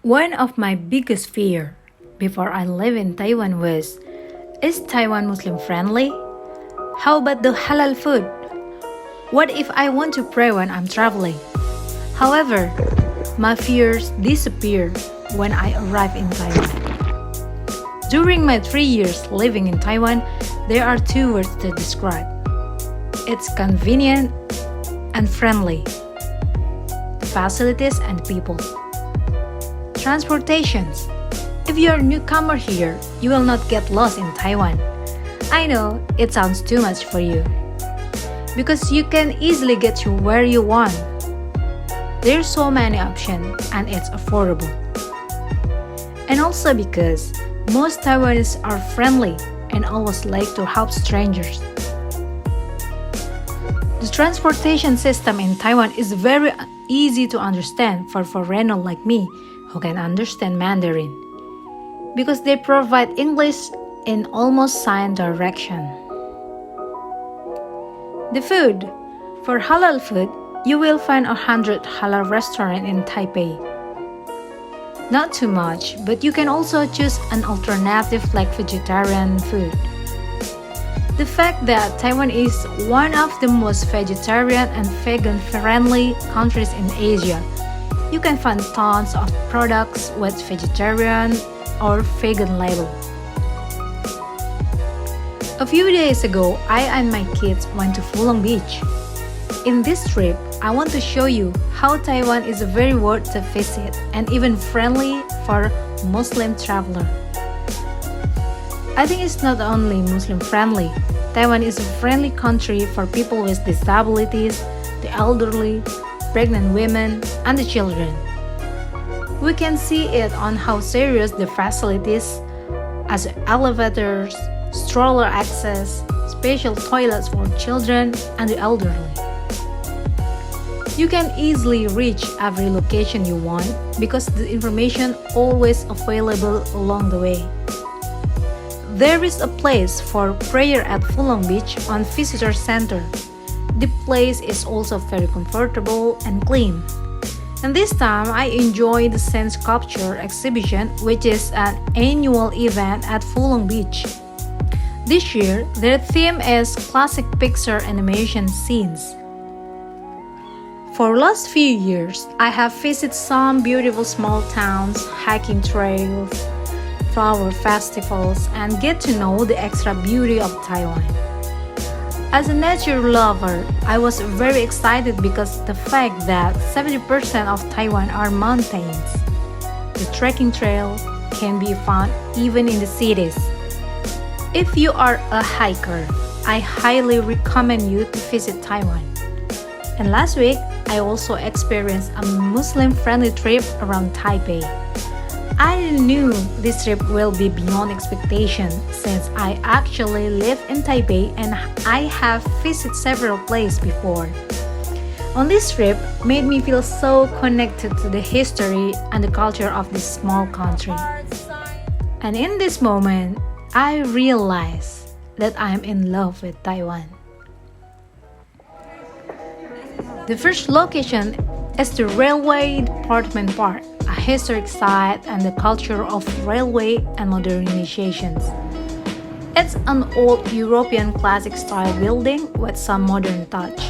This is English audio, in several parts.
One of my biggest fear before I live in Taiwan was, is Taiwan Muslim friendly? How about the halal food? What if I want to pray when I'm traveling? However, my fears disappeared when I arrived in Taiwan. During my 3 years living in Taiwan, there are two words to describe. It's convenient and friendly. The facilities and people. Transportations. If you're a newcomer here, you will not get lost in Taiwan. I know it sounds too much for you, because you can easily get to where you want. There's so many options and it's affordable. And also because most Taiwanese are friendly and always like to help strangers. The transportation system in Taiwan is very easy to understand for foreigners like me who can understand Mandarin, because they provide English in almost sign direction. The food. For halal food, you will find 100 halal restaurants in Taipei. Not too much, but you can also choose an alternative like vegetarian food. The fact that Taiwan is one of the most vegetarian and vegan-friendly countries in Asia, you can find tons of products with vegetarian or vegan label. A few days ago, I and my kids went to Fulong Beach. In this trip, I want to show you how Taiwan is very worth to visit and even friendly for Muslim traveler. I think it's not only Muslim friendly. Taiwan is a friendly country for people with disabilities, the elderly, pregnant women, and the children. We can see it on how serious the facilities, as elevators, stroller access, special toilets for children, and the elderly. You can easily reach every location you want because the information always available along the way. There is a place for prayer at Fulong Beach on Visitor Center. The place is also very comfortable and clean. And this time I enjoyed the Saint Sculpture exhibition, which is an annual event at Fulong Beach. This year, their theme is classic Pixar animation scenes. For last few years, I have visited some beautiful small towns, hiking trails, flower festivals, and get to know the extra beauty of Taiwan. As a nature lover, I was very excited because the fact that 70% of Taiwan are mountains. The trekking trail can be found even in the cities. If you are a hiker, I highly recommend you to visit Taiwan. And last week, I also experienced a Muslim-friendly trip around Taipei. I knew this trip will be beyond expectation since I actually live in Taipei and I have visited several places before. On this trip made me feel so connected to the history and the culture of this small country. And in this moment, I realized that I am in love with Taiwan. The first location is the Railway Department Park, a historic site and the culture of railway and modernizations. It's an old European classic style building with some modern touch.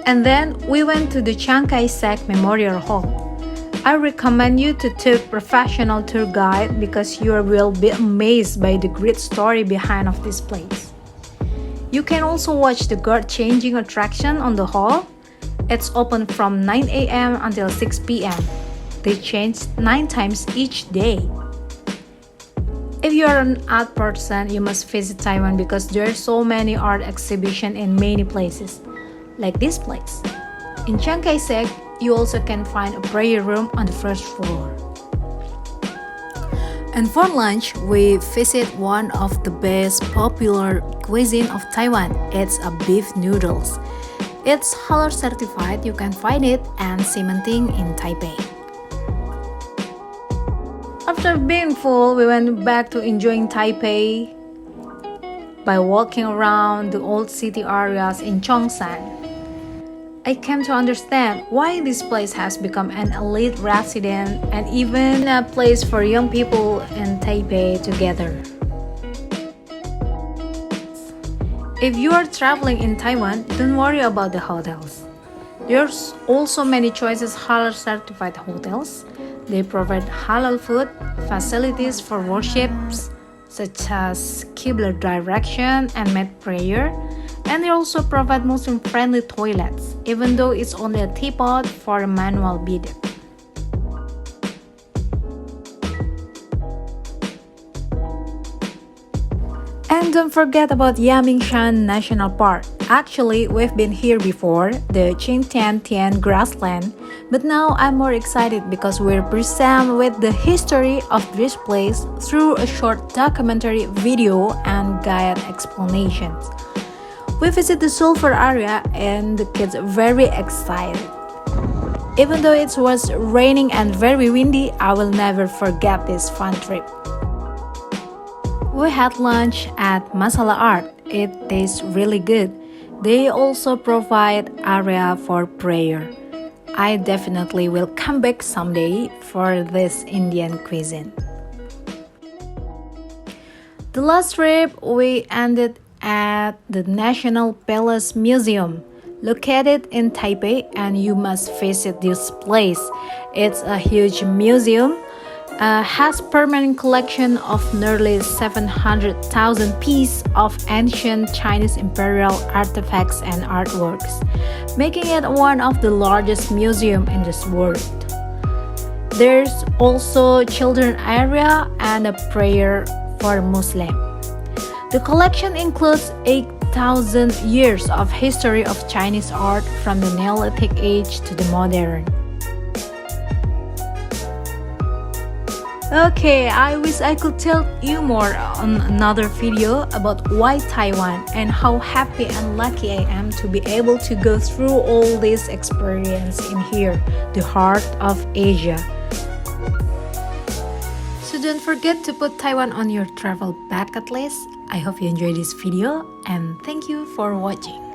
And then we went to the Chiang Kai-Shek Memorial Hall. I recommend you to take professional tour guide because you will be amazed by the great story behind of this place. You can also watch the guard changing attraction on the hall. It's open from 9 a.m. until 6 p.m. They change 9 times each day. If you are an art person, you must visit Taiwan because there are so many art exhibitions in many places, like this place. In Chiang Kai-Shek, you also can find a prayer room on the first floor. And for lunch, we visit one of the best popular cuisine of Taiwan. It's a beef noodles. It's Halal certified, you can find it and cementing in Taipei. After being full, we went back to enjoying Taipei by walking around the old city areas in Chongsan. I came to understand why this place has become an elite residence and even a place for young people in Taipei to gather. If you are traveling in Taiwan, don't worry about the hotels. There's also many choices Halal certified hotels. They provide halal food, facilities for worships such as Qibla direction and mat prayer, and they also provide Muslim-friendly toilets, even though it's only a teapot for a manual bidet. And don't forget about Yamingshan National Park. Actually, we've been here before, the Chiang grassland, but now I'm more excited because we're present with the history of this place through a short documentary video and guide explanations. We visit the sulfur area and the kids are very excited. Even though it was raining and very windy, I will never forget this fun trip. We had lunch at Masala Art. It tastes really good. They also provide area for prayer. I definitely will come back someday for this Indian cuisine. The last trip we ended at the National Palace Museum, located in Taipei, and you must visit this place. It's a huge museum. Has permanent collection of nearly 700,000 pieces of ancient Chinese imperial artifacts and artworks, making it one of the largest museums in this world. There's also children area and a prayer for Muslim. The collection includes 8,000 years of history of Chinese art from the Neolithic age to the modern. Okay, I wish I could tell you more on another video about why Taiwan and how happy and lucky I am to be able to go through all this experience in here, the heart of Asia. So don't forget to put Taiwan on your travel bucket list. I hope you enjoyed this video and thank you for watching.